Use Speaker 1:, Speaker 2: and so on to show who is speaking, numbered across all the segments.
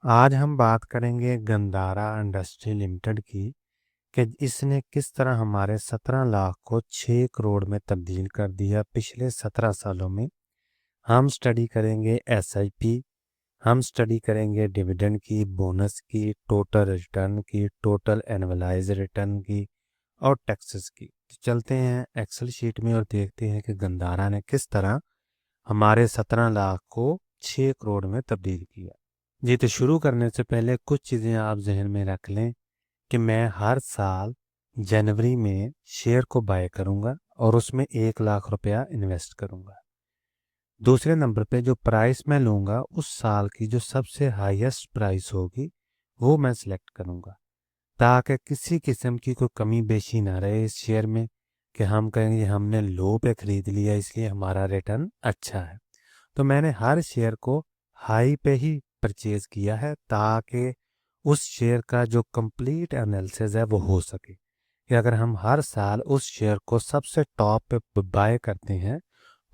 Speaker 1: आज हम बात करेंगे गंधारा इंडस्ट्री लिमिटेड की कि इसने किस तरह हमारे 17 लाख को 6 करोड़ में तब्दील कर दिया पिछले 17 सालों में। हम स्टडी करेंगे एसआईपी, हम स्टडी करेंगे डिविडेंड की, बोनस की, टोटल रिटर्न की, टोटल एनुअलाइज रिटर्न की और टैक्सेस की। तो चलते हैं एक्सेल शीट में और देखते हैं कि गंधारा ने किस तरह हमारे 17 लाख को 6 करोड़ में तब्दील किया। जी, तो शुरू करने से पहले कुछ चीज़ें आप जहन में रख लें कि मैं हर साल जनवरी में शेयर को बाय करूंगा और उसमें 1 लाख रुपया इन्वेस्ट करूंगा। दूसरे नंबर पे जो प्राइस मैं लूंगा उस साल की जो सबसे हाईएस्ट प्राइस होगी वो मैं सिलेक्ट करूंगा, ताकि किसी किस्म की कोई कमी बेशी ना रहे इस शेयर में कि हम कहेंगे हमने लो पे खरीद लिया इसलिए हमारा रिटर्न अच्छा है। तो मैंने हर शेयर को हाई पे ही परचेज किया है ताकि उस शेयर का जो कंप्लीट एनालिसिस है वो हो सके कि अगर हम हर साल उस शेयर को सबसे टॉप पे बाय करते हैं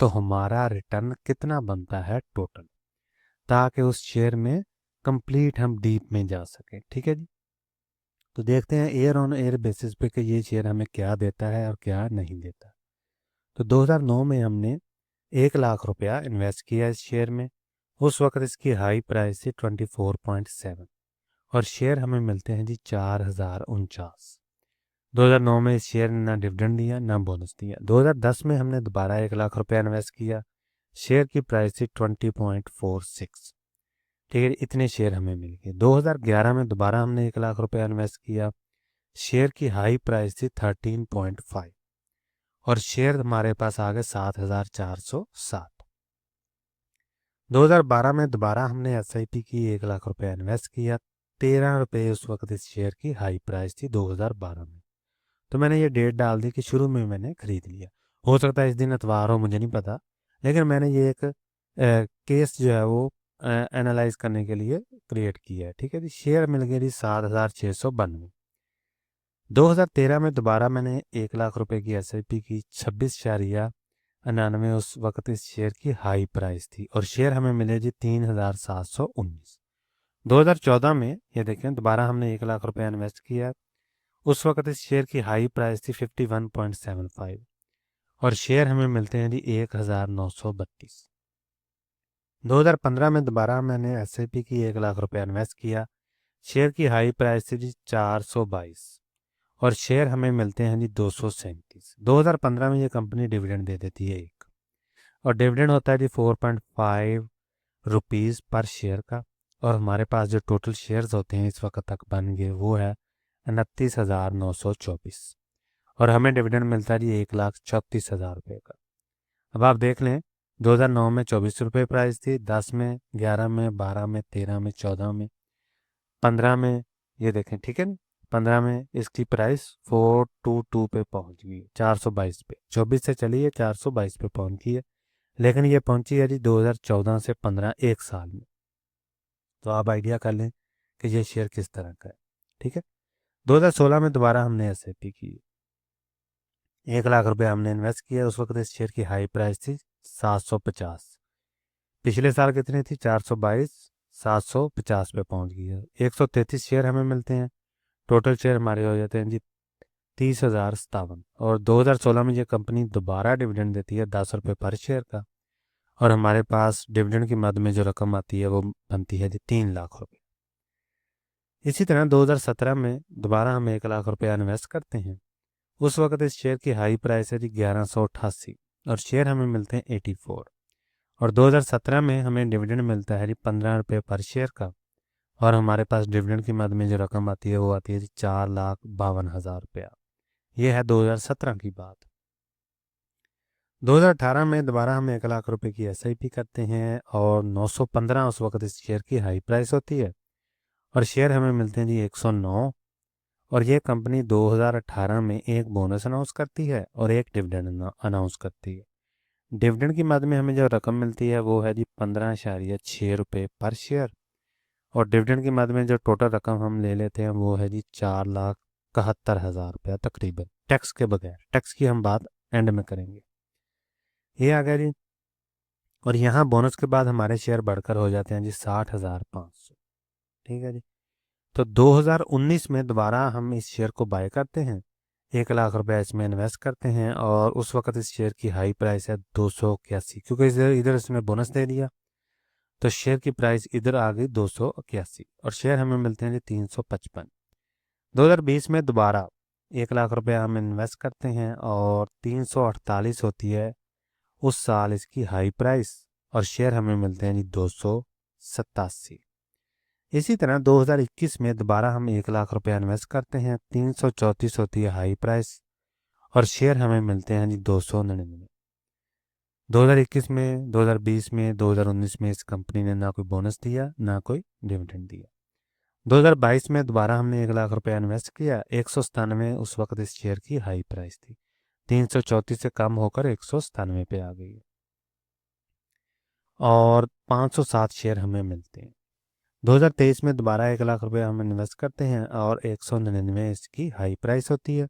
Speaker 1: तो हमारा रिटर्न कितना बनता है टोटल, ताकि उस शेयर में कंप्लीट हम डीप में जा सके। ठीक है जी, तो देखते हैं एयर ऑन एयर बेसिस पे कि ये शेयर हमें क्या देता है और क्या नहीं देता। तो 2009 में हमने 1 लाख रुपया इन्वेस्ट किया इस शेयर में। उस वक्त इसकी हाई प्राइस थी 24.7 और शेयर हमें मिलते हैं जी 4049। 2009 में इस शेयर ने ना डिविडेंड दिया ना बोनस दिया। 2010 में हमने दोबारा 1 लाख रुपया इन्वेस्ट किया, शेयर की प्राइस थी 20.46। ठीक है, इतने शेयर हमें मिल गए। 2011 में दोबारा हमने 1 लाख रुपया इन्वेस्ट किया, शेयर की हाई प्राइस थी 13.5 और शेयर हमारे पास आ गए 7407। 2012 में दोबारा हमने एसआईपी की, 1 लाख रुपया इन्वेस्ट किया, 13 रुपये उस वक्त इस शेयर की हाई प्राइस थी 2012 में। तो मैंने ये डेट डाल दी कि शुरू में मैंने खरीद लिया। हो सकता है इस दिन इतवार हो, मुझे नहीं पता, लेकिन मैंने ये एक केस जो है वो एनालाइज करने के लिए क्रिएट किया है। ठीक है जी, शेयर मिल गए जी 7692। 2013 में दोबारा मैंने 1 लाख रुपए की एसआईपी की, 26.99 उस वक्त इस शेयर की हाई प्राइस थी और शेयर हमें मिले जी 3719। 2014 में ये देखें दोबारा हमने 1 लाख रुपया इन्वेस्ट किया, उस वक्त इस शेयर की हाई प्राइस थी 51.75 और शेयर हमें मिलते हैं जी 1932। 2015 में दोबारा मैंने एसआईपी की, 1 लाख रुपया इन्वेस्ट किया, शेयर की हाई प्राइस थी जी 422 और शेयर हमें मिलते हैं जी 237। 2015 में ये कंपनी डिविडेंड दे देती है एक, और डिविडेंड होता है जी 4.5 रुपीज़ पर शेयर का। और हमारे पास जो टोटल शेयर्स होते हैं इस वक्त तक बन गए वो है 29,924 और हमें डिविडेंड मिलता है जी 1,34,000 रुपये का। अब आप देख लें, 2009 में 24 रुपये प्राइस थी, 10 में, 11 में, 12 में, 13 में, 14 में, 15 में, ये देखें ठीक है ना, 15 में इसकी प्राइस 422 पे पहुंच गई, 422 पे। 24 से चली है 422 पे पहुंची है, लेकिन ये पहुंची है जी 2014 से 15 एक साल में। तो आप आइडिया कर लें कि ये शेयर किस तरह का है। ठीक है, 2016 में दोबारा हमने एसआईपी की, 1 लाख रुपया हमने इन्वेस्ट किया, उस वक्त इस शेयर की हाई प्राइस थी 750। पिछले साल कितनी थी 422, 750 पे पहुंच गई है। 133 शेयर हमें मिलते हैं, टोटल शेयर हमारे हो जाते हैं जी 30,057। और 2016 में ये कंपनी दोबारा डिविडेंड देती है 10 रुपये पर शेयर का और हमारे पास डिविडेंड की मद में जो रकम आती है वो बनती है जी 3 लाख रुपये। इसी तरह 2017 में दोबारा हम 1 लाख रुपया इन्वेस्ट करते हैं, उस वक्त इस शेयर की हाई प्राइस है जी 1188 और शेयर हमें मिलते हैं 84। और 2017 में हमें डिविडेंड मिलता है जी 15 रुपये पर शेयर का और हमारे पास डिविडेंड की मद में जो रकम आती है वो आती है जी 4,52,000 रुपया। ये है 2017 की बात। 2018 में दोबारा हम 1 लाख रुपए की एसआईपी करते हैं और 915 उस वक्त इस शेयर की हाई प्राइस होती है और शेयर हमें मिलते हैं जी 109। और ये कंपनी 2018 में एक बोनस अनाउंस करती है और एक डिविडेंड अनाउंस करती है। डिविडेंड की मद में हमें जो रकम मिलती है वो है जी 15.6 रुपये पर शेयर और डिविडेंड की मद में जो टोटल रकम हम ले लेते हैं वो है जी 4,71,000 रुपया तकरीबन, टैक्स के बगैर। टैक्स की हम बात एंड में करेंगे। ये आ गया जी, और यहाँ बोनस के बाद हमारे शेयर बढ़कर हो जाते हैं जी 60,500। ठीक है जी। तो 2019 में दोबारा हम इस शेयर को बाय करते हैं, 1 लाख रुपए इसमें इन्वेस्ट करते हैं और उस वक्त इस शेयर की हाई प्राइस है 281, क्योंकि इधर इधर इसने बोनस दे दिया तो शेयर की प्राइस इधर आ गई 281 और शेयर हमें मिलते हैं जी 355। 2020 में दोबारा 1 लाख रुपए हम इन्वेस्ट करते हैं और 348 होती है उस साल इसकी हाई प्राइस और शेयर हमें मिलते हैं जी 287। इसी तरह 2021 में दोबारा हम 1 लाख रुपए इन्वेस्ट करते हैं, 334 होती है हाई प्राइस और शेयर हमें मिलते हैं जी 299। 2021 में, 2020 में, 2019 में इस कंपनी ने ना कोई बोनस दिया ना कोई डिविडेंड दिया। 2022 में दोबारा हमने 1 लाख रुपए इन्वेस्ट किया, 197 उस वक्त इस शेयर की हाई प्राइस थी, 334 से कम होकर 197 पे आ गई और 507 शेयर हमें मिलते हैं। 2023 में दोबारा 1 लाख रुपए हम इन्वेस्ट करते हैं और 199 इसकी हाई प्राइस होती है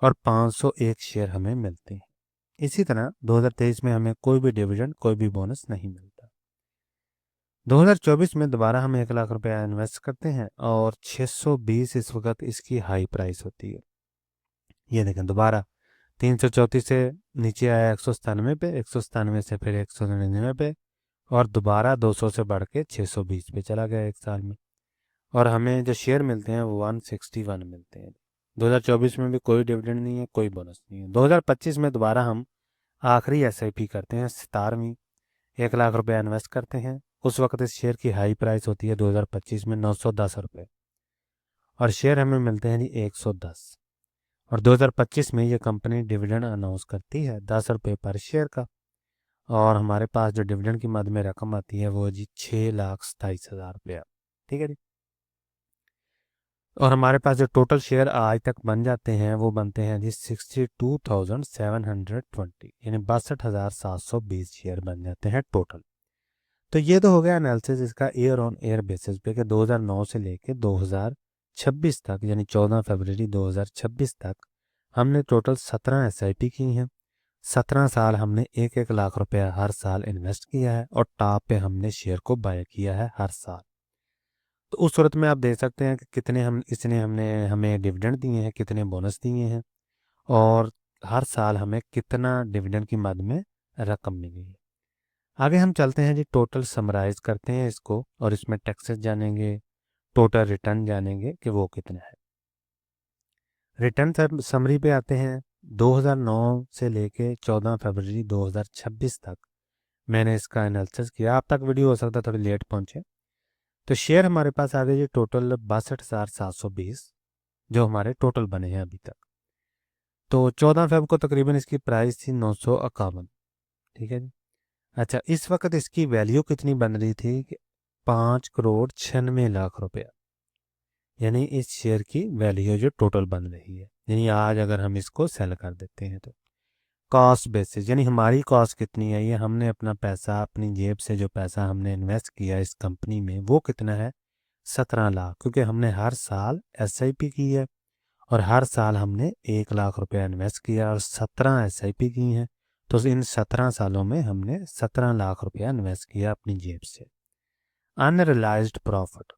Speaker 1: और 501 शेयर हमें मिलते हैं। इसी तरह 2023 में हमें कोई भी डिविडेंड, कोई भी बोनस नहीं मिलता। 2024 में दोबारा हम 1 लाख रुपए इन्वेस्ट करते हैं और 620 इस वक्त इसकी हाई प्राइस होती है। ये देखें दोबारा 334 से नीचे आया 197 पे, 197 से फिर 199 पे और दोबारा 200 से बढ़ के 620 पे चला गया एक साल में और हमें जो शेयर मिलते हैं वो 161 मिलते हैं। 2024 में भी कोई डिविडेंड नहीं है, कोई बोनस नहीं है। 2025 में दोबारा हम आखिरी एसआईपी करते हैं, 17वीं, 1 लाख रुपए इन्वेस्ट करते हैं। उस वक्त इस शेयर की हाई प्राइस होती है 2025 में 910 रुपये और शेयर हमें मिलते हैं जी 110 और 2025 में ये कंपनी डिविडेंड अनाउंस करती है 10 रुपये पर शेयर का और हमारे पास जो डिविडेंड की मद में रकम आती है वो जी 6,27,000 रुपया। ठीक है जी। और हमारे पास जो टोटल शेयर आज तक बन जाते हैं वो बनते हैं जी 62,720, यानी 62,720 शेयर बन जाते हैं टोटल। तो ये तो हो गया एनालिसिस इसका ईयर ऑन ईयर बेसिस पे कि 2009 से लेके 2026 तक, यानी 14 फरवरी 2026 तक हमने टोटल 17 एसआईपी की हैं। 17 साल हमने 1-1 लाख रुपया हर साल इन्वेस्ट किया है और टॉप पे हमने शेयर को बाय किया है हर साल। तो उस सूरत में आप देख सकते हैं कि कितने इसने हमने हमें डिविडेंड दिए हैं, कितने बोनस दिए हैं और हर साल हमें कितना डिविडेंड की मद में रकम मिली है। आगे हम चलते हैं जी, टोटल समराइज करते हैं इसको और इसमें टैक्सेस जानेंगे, टोटल रिटर्न जानेंगे कि वो कितना है। रिटर्न समरी पे आते हैं। 2009 से लेके 14 फरवरी 2026 तक मैंने इसका एनालिसिस किया। आप तक वीडियो हो सकता है थोड़ी लेट पहुंचे। तो शेयर हमारे पास आ गए जी टोटल 62,720 जो हमारे टोटल बने हैं अभी तक। तो 14 फेब को तकरीबन इसकी प्राइस थी 951। ठीक है जी। अच्छा, इस वक्त इसकी वैल्यू कितनी बन रही थी कि 5,96,00,000 रुपया, यानी इस शेयर की वैल्यू जो टोटल बन रही है, यानी आज अगर हम इसको सेल कर देते हैं तो कॉस्ट बेसिस, यानी हमारी कॉस्ट कितनी है, ये हमने अपना पैसा, अपनी जेब से जो पैसा हमने इन्वेस्ट किया इस कंपनी में वो कितना है 17 लाख, क्योंकि हमने हर साल एसआईपी की है और हर साल हमने 1 लाख रुपया इन्वेस्ट किया और 17 एसआईपी की हैं। तो इन 17 सालों में हमने 17 लाख रुपया इन्वेस्ट किया अपनी जेब से। अनरियलाइज्ड प्रॉफिट,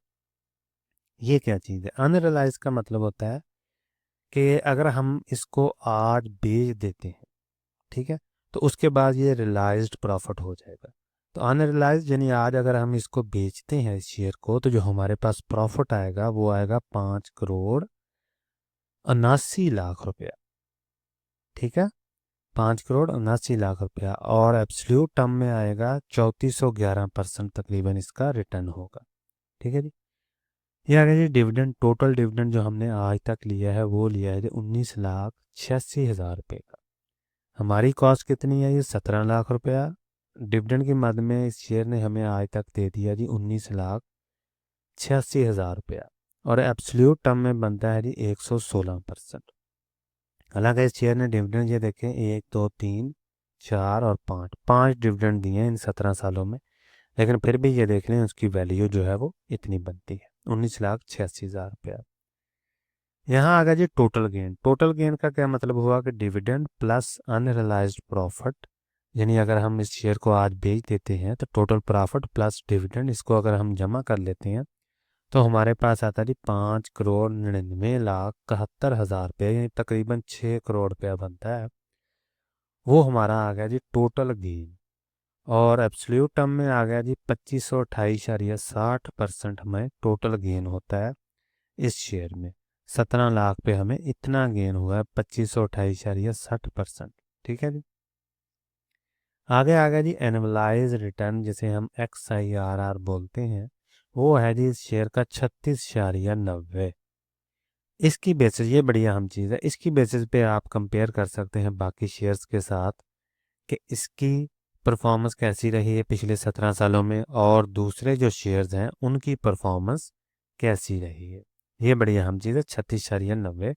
Speaker 1: ये क्या चीज़ है? अनरियलाइज का मतलब होता है कि अगर हम इसको आज बेच देते हैं, ठीक है, तो उसके बाद ये रियलाइज्ड प्रॉफिट हो जाएगा। तो अनरियलाइज यानी आज अगर हम इसको बेचते हैं इस शेयर को तो जो हमारे पास प्रॉफिट आएगा वो आएगा 5,79,00,000 रुपया। ठीक है, 5,79,00,000 रुपया और एब्सोल्यूट टर्म में आएगा 3411% तकरीबन इसका रिटर्न होगा। ठीक है जी। ये आ गया जी डिविडेंड। टोटल डिविडेंड जो हमने आज तक लिया है वो लिया है जी 19,86,000 रुपये का। हमारी कॉस्ट कितनी है? ये 17 लाख रुपया। डिविडेंड की मद में इस शेयर ने हमें आज तक दे दिया जी 19,86,000 रुपया और एब्सोल्यूट टर्म में बनता है जी 116%। हालांकि इस शेयर ने डिविडेंड ये देखें 1, 2, 3, 4 और 5 डिविडेंड दिए हैं इन 17 सालों में, लेकिन फिर भी ये देख लें उसकी वैल्यू जो है वो इतनी बनती है 19,86,000 रुपया। यहाँ आ गया जी टोटल गेन। टोटल गेन का क्या मतलब हुआ कि डिविडेंड प्लस अनरियलाइज्ड प्रॉफिट, यानी अगर हम इस शेयर को आज बेच देते हैं तो टोटल प्रॉफिट प्लस डिविडेंड, इसको अगर हम जमा कर लेते हैं तो हमारे पास आता है जी 5,99,71,000 रुपये, यानी तकरीबन 6 करोड़ रुपया बनता है। वो हमारा आ गया जी टोटल गेन। और एब्सोल्यूट टर्म में आ गया जी 2528.60% हमें टोटल गेन होता है इस शेयर में। 17 लाख पे हमें इतना गेन हुआ है, 2528.60%। ठीक है जी। आगे आ गया जी एनुअलाइज रिटर्न, जिसे हम XIRR बोलते हैं। वो है जी इस शेयर का 36.90। इसकी बेसिस, ये बड़ी अहम चीज़ है, इसकी बेसिस पे आप कंपेयर कर सकते हैं बाकी शेयर्स के साथ कि इसकी परफॉर्मेंस कैसी रही है पिछले 17 सालों में, और दूसरे जो शेयर्स हैं उनकी परफॉर्मेंस कैसी रही है। ये बड़ी अहम चीज़ है, 36.90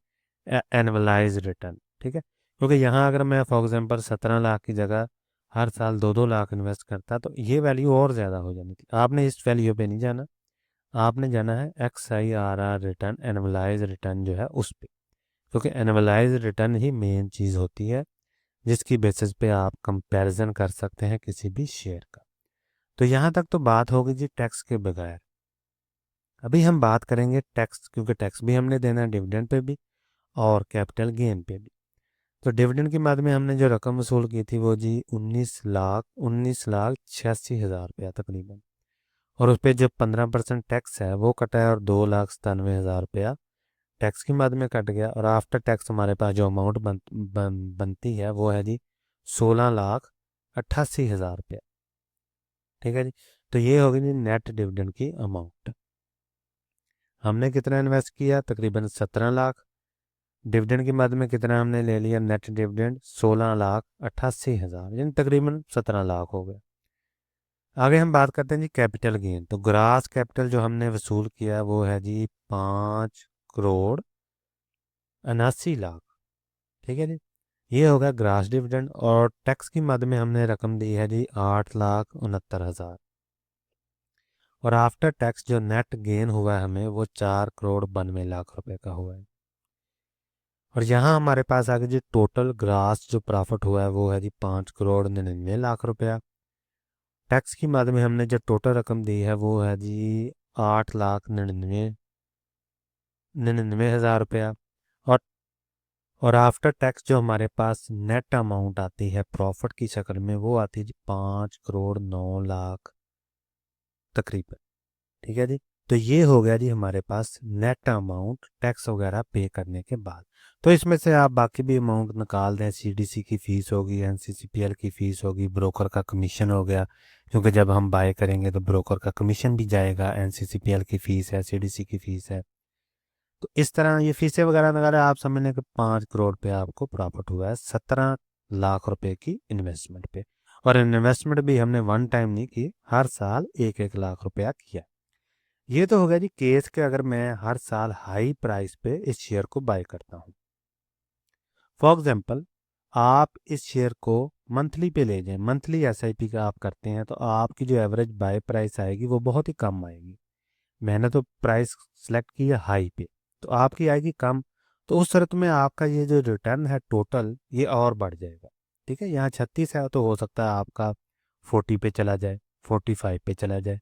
Speaker 1: एनुअलाइज रिटर्न। ठीक है, क्योंकि यहाँ अगर मैं फॉर एग्जांपल 17 लाख की जगह हर साल 2-2 लाख इन्वेस्ट करता तो ये वैल्यू और ज़्यादा हो जानी थी। आपने इस वैल्यू पे नहीं जाना, आपने जाना है XIRR रिटर्न, एनुअलाइज रिटर्न जो है उस पे, क्योंकि एनुअलाइज रिटर्न ही मेन चीज़ होती है जिसकी बेसिस पे आप कंपैरिजन कर सकते हैं किसी भी शेयर का। तो यहाँ तक तो बात होगी जी टैक्स के बगैर। अभी हम बात करेंगे टैक्स, क्योंकि टैक्स भी हमने देना है डिविडेंड पे भी और कैपिटल गेन पे भी। तो डिविडेंड की बाद में हमने जो रकम वसूल की थी वो जी 19,86,000 रुपया तकरीबन, और उस पर जो 15% टैक्स है वो कटा है, और 2,97,000 रुपया टैक्स की मद में कट गया। और आफ्टर टैक्स हमारे पास जो अमाउंट बनती है वो है जी 16,88,000 रुपया। ठीक है जी। तो ये होगी जी नेट डिविडेंड की अमाउंट। हमने कितना इन्वेस्ट किया, तकरीबन 17 लाख। डिविडेंड की मद में कितना हमने ले लिया नेट डिविडेंड, 16,88,000, यानी तकरीबन 17 लाख हो गए। आगे हम बात करते हैं जी कैपिटल गेन। तो ग्रास कैपिटल जो हमने वसूल किया वो है जी 5,79,00,000। ठीक है जी, ये होगा ग्रास डिविडेंड। और टैक्स की मद में हमने रकम दी है जी 8,69,000। और आफ्टर टैक्स जो नेट गेन हुआ है हमें वो 4,92,00,000 रुपए का हुआ है। और यहाँ हमारे पास आगे जी टोटल ग्रास जो प्रॉफिट हुआ है वो है जी 5,99,00,000 रुपया। टैक्स की मद में हमने जो टोटल रकम दी है वो है जी 8,99,99,000 रुपया। और और आफ्टर टैक्स जो हमारे पास नेट अमाउंट आती है प्रॉफिट की शक्ल में वो आती है जी 5,09,00,000 तकरीबन। ठीक है जी। तो ये हो गया जी हमारे पास नेट अमाउंट टैक्स वगैरह पे करने के बाद। तो इसमें से आप बाकी भी अमाउंट निकाल दें, CDC की फ़ीस होगी, NCCPL की फ़ीस होगी, ब्रोकर का कमीशन हो गया, क्योंकि जब हम बाय करेंगे तो ब्रोकर का कमीशन भी जाएगा, NCCPL की फ़ीस है, CDC की फ़ीस है। तो इस तरह ये फीसें वगैरह वगैरह आप समझ लें कि 5 करोड़ पे आपको प्रॉफिट हुआ है 17 लाख रुपए की इन्वेस्टमेंट पे। और इन्वेस्टमेंट भी हमने वन टाइम नहीं की, हर साल 1-1 लाख रुपया किया। ये तो हो गया जी केस के अगर मैं हर साल हाई प्राइस पे इस शेयर को बाय करता हूँ। फॉर एग्जाम्पल आप इस शेयर को मंथली पे ले जाएं, मंथली SIP का आप करते हैं तो आपकी जो एवरेज बाय प्राइस आएगी वो बहुत ही कम आएगी। मैंने तो प्राइस सेलेक्ट किया हाई पे, तो आपकी आएगी कम। तो उस शर्त में आपका ये जो रिटर्न है टोटल ये और बढ़ जाएगा। ठीक है, यहाँ 36 है तो हो सकता है आपका 40 पे चला जाए, 45 पे चला जाए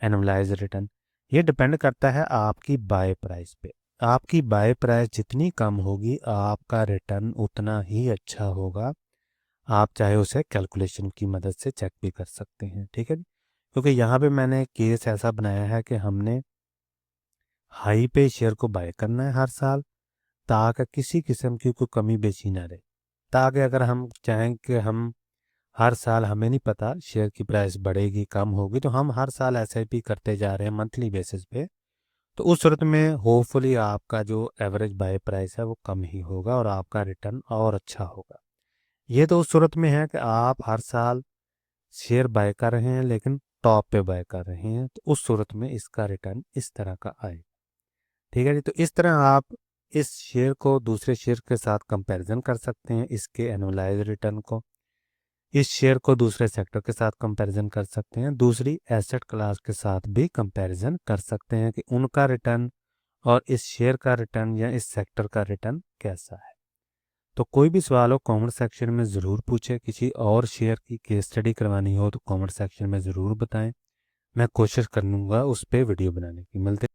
Speaker 1: एनुअलाइज रिटर्न। ये डिपेंड करता है आपकी बाय प्राइस पे। आपकी बाय प्राइस जितनी कम होगी आपका रिटर्न उतना ही अच्छा होगा। आप चाहे उसे कैलकुलेशन की मदद से चेक भी कर सकते हैं। ठीक है, क्योंकि यहाँ पे मैंने केस ऐसा बनाया है कि हमने हाई पे शेयर को बाय करना है हर साल, ताकि किसी किस्म की कोई कमी बेची ना रहे। ताकि अगर हम चाहें कि हम हर साल, हमें नहीं पता शेयर की प्राइस बढ़ेगी कम होगी, तो हम हर साल SIP करते जा रहे हैं मंथली बेसिस पे, तो उस सूरत में होपफुली आपका जो एवरेज बाय प्राइस है वो कम ही होगा और आपका रिटर्न और अच्छा होगा। ये तो उस सूरत में है कि आप हर साल शेयर बाय कर रहे हैं लेकिन टॉप पे बाय कर रहे हैं, तो उस सूरत में इसका रिटर्न इस तरह का आएगा। ठीक है जी, तो इस तरह आप इस शेयर को दूसरे शेयर के साथ कंपैरिजन कर सकते हैं, इसके एनुअलाइज रिटर्न को। इस शेयर को दूसरे सेक्टर के साथ कंपैरिजन कर सकते हैं, दूसरी एसेट क्लास के साथ भी कंपैरिजन कर सकते हैं कि उनका रिटर्न और इस शेयर का रिटर्न या इस सेक्टर का रिटर्न कैसा है। तो कोई भी सवाल हो कमेंट सेक्शन में ज़रूर पूछें। किसी और शेयर की केस स्टडी करवानी हो तो कमेंट सेक्शन में ज़रूर बताएं, मैं कोशिश करूँगा उस पर वीडियो बनाने की। मिलते